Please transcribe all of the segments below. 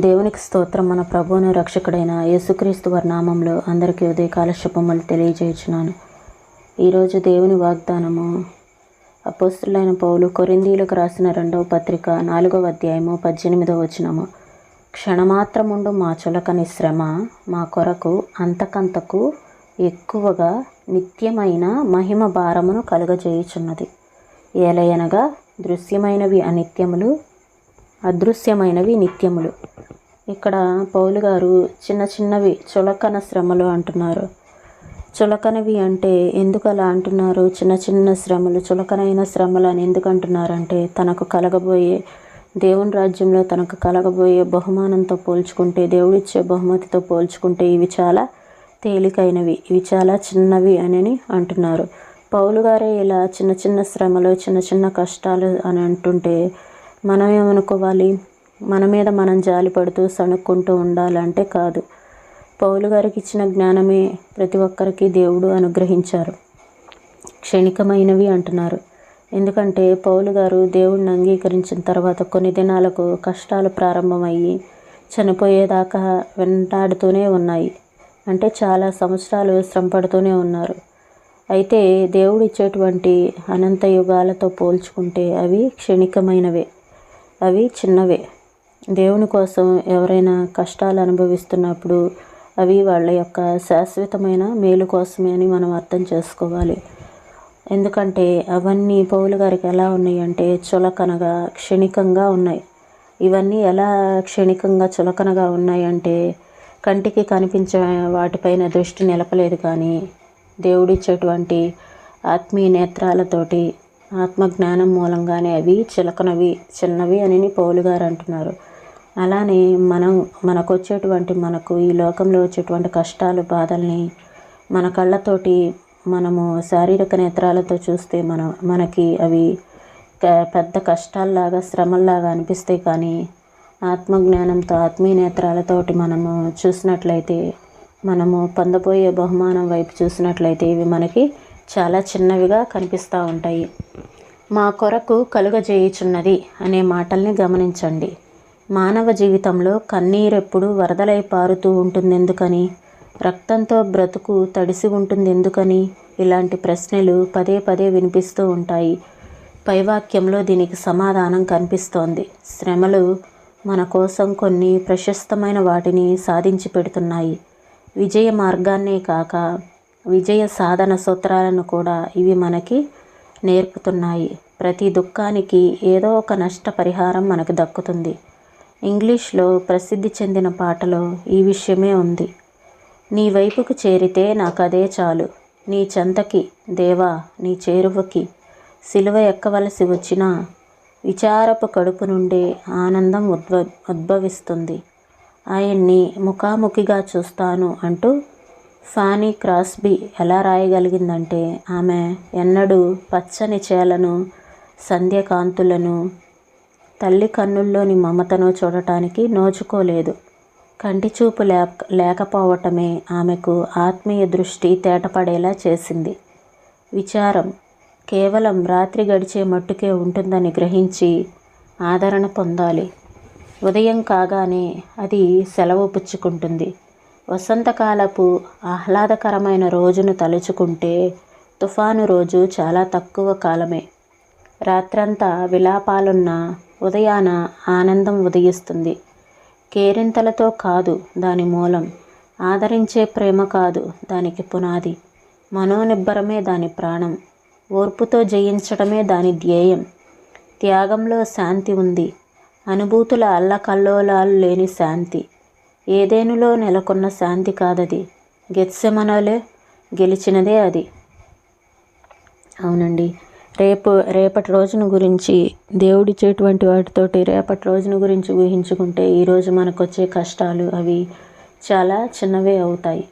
దేవునికి స్తోత్రం. మన ప్రభువును రక్షకుడైన యేసుక్రీస్తు వారి నామంలో అందరికీ ఉదయకాల శుభములు తెలియజేయుచున్నాను. ఈరోజు దేవుని వాగ్దానము అపోస్తలుడైన పౌలు కొరింథీయులకు రాసిన 2వ పత్రిక 4వ అధ్యాయము 18వ వచనము. క్షణమాత్రముండు మా చులకని శ్రమ మా కొరకు అంతకంతకు ఎక్కువగా నిత్యమైన మహిమ భారమును కలుగజేయుచున్నది. ఏలయనగా దృశ్యమైనవి అనిత్యములు, అదృశ్యమైనవి నిత్యములు. ఇక్కడ పౌలు గారు చిన్న చిన్నవి చులకన శ్రమలు అంటున్నారు. చులకనవి అంటే ఎందుకు అలా అంటున్నారు? చిన్న చిన్న శ్రమలు, చులకనైన శ్రమలు అని ఎందుకు అంటున్నారంటే తనకు కలగబోయే దేవుని రాజ్యంలో తనకు కలగబోయే బహుమానంతో పోల్చుకుంటే, దేవుడిచ్చే బహుమతితో పోల్చుకుంటే ఇవి చాలా తేలికైనవి, ఇవి చాలా చిన్నవి అని అంటున్నారు. పౌలు గారే ఇలా చిన్న చిన్న శ్రమలు, చిన్న చిన్న కష్టాలు అని అంటుంటే మనం ఏమనుకోవాలి? మన మీద మనం జాలి పడుతూ సణుక్కుంటూ ఉండాలంటే కాదు. పౌలు గారికి ఇచ్చిన జ్ఞానమే ప్రతి ఒక్కరికి దేవుడు అనుగ్రహించారు. క్షణికమైనవి అంటున్నారు. ఎందుకంటే పౌలు గారు దేవుడిని అంగీకరించిన తర్వాత కొన్ని దినాలకు కష్టాలు ప్రారంభమయ్యి చనిపోయేదాకా వెంటాడుతూనే ఉన్నాయి. అంటే చాలా సంవత్సరాలు శ్రమపడుతూనే ఉన్నారు. అయితే దేవుడు ఇచ్చేటువంటి అనంత యుగాలతో పోల్చుకుంటే అవి క్షణికమైనవే, అవి చిన్నవే. దేవుని కోసం ఎవరైనా కష్టాలు అనుభవిస్తున్నప్పుడు అవి వాళ్ళ యొక్క శాశ్వతమైన మేలు కోసమే అని మనం అర్థం చేసుకోవాలి. ఎందుకంటే అవన్నీ పౌలు గారికి ఎలా ఉన్నాయి అంటే చులకనగా, క్షణికంగా ఉన్నాయి. ఇవన్నీ ఎలా క్షణికంగా, చులకనగా ఉన్నాయి అంటే కంటికి కనిపించే వాటిపైన దృష్టి నిలపలేదు, కానీ దేవుడిచ్చేటువంటి ఆత్మీయ నేత్రాలతోటి ఆత్మజ్ఞానం మూలంగానే అవి చులకనవి, చిన్నవి అని పౌలు గారు అంటున్నారు. అలానే మనకు వచ్చేటువంటి, మనకు ఈ లోకంలో వచ్చేటువంటి కష్టాలు, బాధల్ని మన కళ్ళతోటి మనము శారీరక నేత్రాలతో చూస్తే మనకి అవి పెద్ద కష్టాల్లాగా, శ్రమల్లాగా అనిపిస్తాయి. కానీ ఆత్మజ్ఞానంతో, ఆత్మీయ నేత్రాలతోటి మనము చూసినట్లయితే, మనము పొందబోయే బహుమానం వైపు చూసినట్లయితే ఇవి మనకి చాలా చిన్నవిగా కనిపిస్తూ ఉంటాయి. మా కొరకు కలుగజేయుచున్నది అనే మాటల్ని గమనించండి. మానవ జీవితంలో కన్నీరెప్పుడు వరదలై పారుతూ ఉంటుంది ఎందుకని? రక్తంతో బ్రతుకు తడిసి ఉంటుంది ఎందుకని? ఇలాంటి ప్రశ్నలు పదే పదే వినిపిస్తూ ఉంటాయి. పైవాక్యంలో దీనికి సమాధానం కనిపిస్తోంది. శ్రమలు మన కోసం కొన్ని ప్రశస్తమైన వాటిని సాధించి పెడుతున్నాయి. విజయ మార్గాన్నే కాక విజయ సాధన సూత్రాలను కూడా ఇవి మనకి నేర్పుతున్నాయి. ప్రతి దుఃఖానికి ఏదో ఒక నష్టపరిహారం మనకు దక్కుతుంది. ఇంగ్లీష్లో ప్రసిద్ధి చెందిన పాటలో ఈ విషయమే ఉంది. నీ వైపుకు చేరితే నాకదే చాలు, నీ చెంతకి దేవా నీ చేరువకి సిలువ ఎక్కవలసి వచ్చినా విచారపు కడుపు నుండే ఆనందం ఉద్భవిస్తుంది. ఆయన్ని ముఖాముఖిగా చూస్తాను అంటూ ఫానీ క్రాస్బీ ఎలా రాయగలిగిందంటే, ఆమె ఎన్నడూ పచ్చని చేలను, సంధ్యకాంతులను, తల్లి కన్నుల్లోని మమతను చూడటానికి నోచుకోలేదు. కంటి చూపు లేకపోవటమే ఆమెకు ఆత్మీయ దృష్టి తేటపడేలా చేసింది. విచారం కేవలం రాత్రి గడిచే మట్టుకే ఉంటుందని గ్రహించి ఆదరణ పొందాలి. ఉదయం కాగానే అది సెలవు పుచ్చుకుంటుంది. వసంతకాలపు ఆహ్లాదకరమైన రోజును తలుచుకుంటే తుఫాను రోజు చాలా తక్కువ కాలమే. రాత్రంతా విలాపాలున్న ఉదయాన ఆనందం ఉదయిస్తుంది. కేరింతలతో కాదు దాని మూలం, ఆదరించే ప్రేమ కాదు దానికి పునాది, మనోనిబ్బరమే దాని ప్రాణం, ఓర్పుతో జయించడమే దాని ధ్యేయం. త్యాగంలో శాంతి ఉంది, అనుభూతుల అల్లకల్లోలాలు లేని శాంతి. ఏదేనులో నెలకొన్న శాంతి కాదది, గెత్సెమనలో గెలిచినదే అది. అవునండి, రేపటి రోజును గురించి, దేవుడిచ్చేటువంటి వాటితోటి రేపటి రోజును గురించి ఊహించుకుంటే ఈరోజు మనకు వచ్చే కష్టాలు అవి చాలా చిన్నవే అవుతాయి.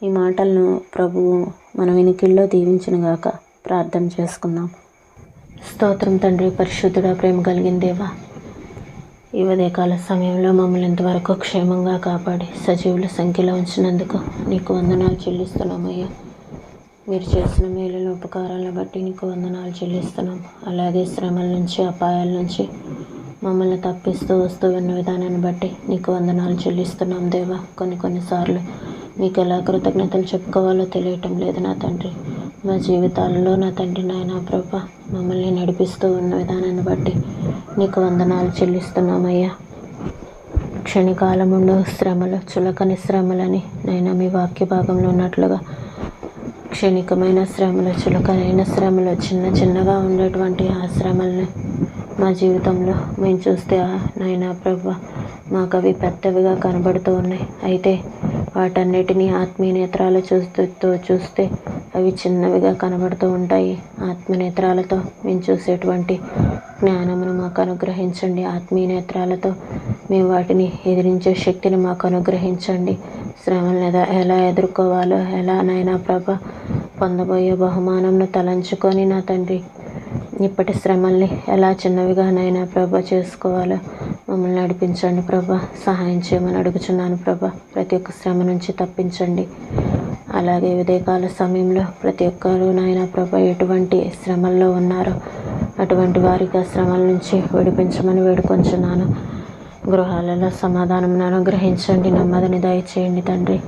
ఈ మాటలను ప్రభువు మన వినికిల్లో దీవించునుగాక. ప్రార్థన చేసుకుందాం. స్తోత్రం తండ్రి, పరిశుద్ధుడా, ప్రేమ కలిగిన దేవా, ఈ ఉదయకాల సమయంలో మమ్మల్ని ఇంతవరకు క్షేమంగా కాపాడి సజీవుల సంఖ్యలో ఉంచినందుకు నీకు వందనాలు చెల్లిస్తున్నామయ్యా. మీరు చేసిన మేలుల ఉపకారాలను బట్టి నీకు వందనాలు చెల్లిస్తున్నాం. అలాగే శ్రమల నుంచి, అపాయాల నుంచి మమ్మల్ని తప్పిస్తూ వస్తూ ఉన్న విధానాన్ని బట్టి నీకు వందనాలు చెల్లిస్తున్నాం దేవా. కొన్నిసార్లు మీకు ఎలా కృతజ్ఞతలు చెప్పుకోవాలో తెలియటం లేదు నా తండ్రి. మా జీవితాలలో నా తండ్రి నాయన ప్రభా మమ్మల్ని నడిపిస్తూ ఉన్న విధానాన్ని బట్టి నీకు వందనాలు చెల్లిస్తున్నామయ్యా. క్షణికాలముండు శ్రమలు చులకని శ్రమలని నైనా మీ వాక్య భాగంలో ఉన్నట్లుగా క్షణికమైన శ్రమలు, చులకనైన శ్రమలు, చిన్నగా ఉండేటువంటి ఆ శ్రమల్ని మా జీవితంలో మేము చూస్తే నాయనా ప్రభా మాకు అవి పెద్దవిగా కనబడుతూ ఉన్నాయి. అయితే వాటన్నిటినీ ఆత్మీయ నేత్రాలు చూస్తే అవి చిన్నవిగా కనబడుతూ ఉంటాయి. ఆత్మనేత్రాలతో మేము చూసేటువంటి జ్ఞానమును మాకు అనుగ్రహించండి. ఆత్మీయ నేత్రాలతో మేము వాటిని ఎదిరించే శక్తిని మాకు అనుగ్రహించండి. శ్రమలను ఎలా ఎదుర్కోవాలో, ఎలానైనా ప్రభా పొందబోయే బహుమానంను తలంచుకొని నా తండ్రి ఇప్పటి శ్రమల్ని ఎలా చిన్నవిగానైనా ప్రభా చేసుకోవాలో మమ్మల్ని నడిపించండి ప్రభా. సహాయం చేయమని అడుగుచున్నాను ప్రభా. ప్రతి ఒక్క శ్రమ నుంచి తప్పించండి. అలాగే ఉదయకాల సమయంలో ప్రతి ఒక్కరు నాయన ప్రభా ఎటువంటి శ్రమల్లో ఉన్నారో అటువంటి వారికి ఆ శ్రమల నుంచి విడిపించమని వేడుకొంచున్నాను. గృహాలలో సమాధానం అనుగ్రహించండి. నెమ్మదిని దయచేయండి తండ్రి.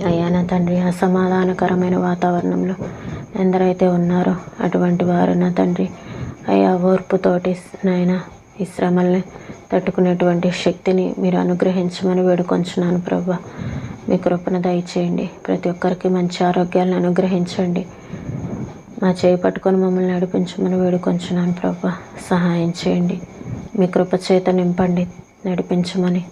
అయ్యా నా తండ్రి, అసమాధానకరమైన వాతావరణంలో ఎందరైతే ఉన్నారో అటువంటి వారు నా తండ్రి అయ్యా ఓర్పుతోటి నాయన ఈ శ్రమల్ని తట్టుకునేటువంటి శక్తిని మీరు అనుగ్రహించమని వేడుకొంచున్నాను ప్రభా. మీ కృపను దయచేయండి. ప్రతి ఒక్కరికి మంచి ఆరోగ్యాలను అనుగ్రహించండి. మా చేయి పట్టుకొని మమ్మల్ని నడిపించమని వేడుకొంచున్నాను ప్రభా. సహాయం చేయండి. మీ కృప చేత నింపండి, నడిపించమని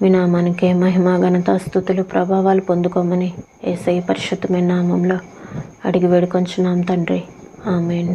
మీ నామానికే మహిమ, ఘనత, స్తుతులు, ప్రభావాలు పొందుకోమని యేసయ్య పరిశుద్ధమైన నామంలో అడిగి వేడుకొంచున్నాం తండ్రి. ఆమేన్.